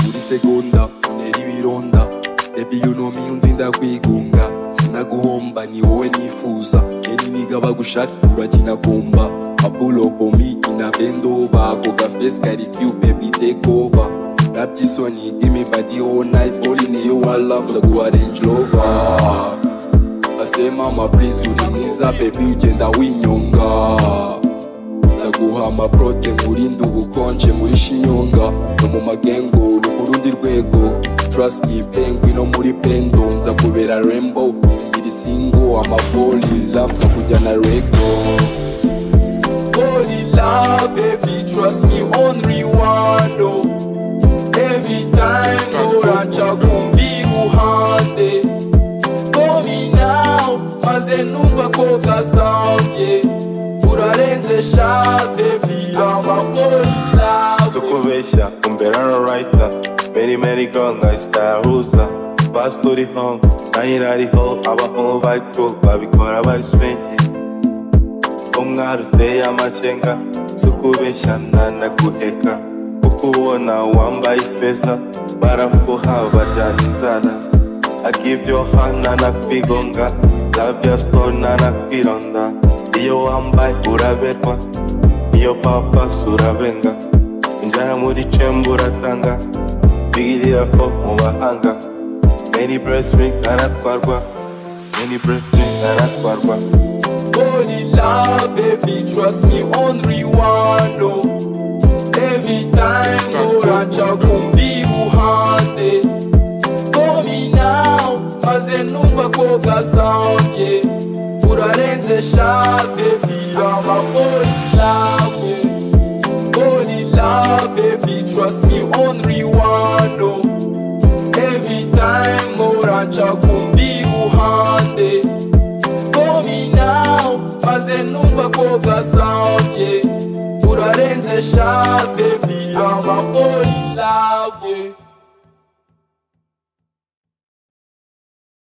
Buri segonda unera ibironda, baby you know me undinda kwigunga, sinaguhomba ni wowe nifuza, any nigga bagushaka urakina komba, I pull up on me in a bend over, ako face kari cute baby take over, rap this one give me body all night, falling in you I love the go arrange lover. I say mama please uriniza baby ugenda winyonga, nzaguha amaprote nkurinde ubukonje muri shinyonga, no mu magengo rukurundi rwego, trust me penguin no muri pendo, nzakubera rainbow sigira single, amaboli love nzakujyana rego, holy love baby trust me on Rwanda, every time uranca kumbi ruhande, call me now maze numva ko gasambye, urarenze sha baby amaboli love, sukubeshya umbera no writer, many girl nkayisitaruza, fast uri home nayirariho, abahungu bari crew babikora bari swenge, umwari uteye amakenga, sukubeshya ntanaguheka, kuko ubona wambaye ifeza barafuha baryana inzara, I give your hand nanakwigonga, love your story nanakwironda, iyo wambaye uraberwa, iyo papa surabenga, injara muri chembu uratanga, bigirira fo mu bahanga, many breast ring nanatwarwa, many breast ring nanatwarwa. Holy love baby trust me on Rwanda, every time uranca kumbi ruhande, call me now maze numva ko gasambye, urarenze sha baby amaboli love, holy love baby trust me on Rwanda, every time uranca kumbi ruhande, call me now maze numva ko gasambye, urarenze sha baby amaboli love.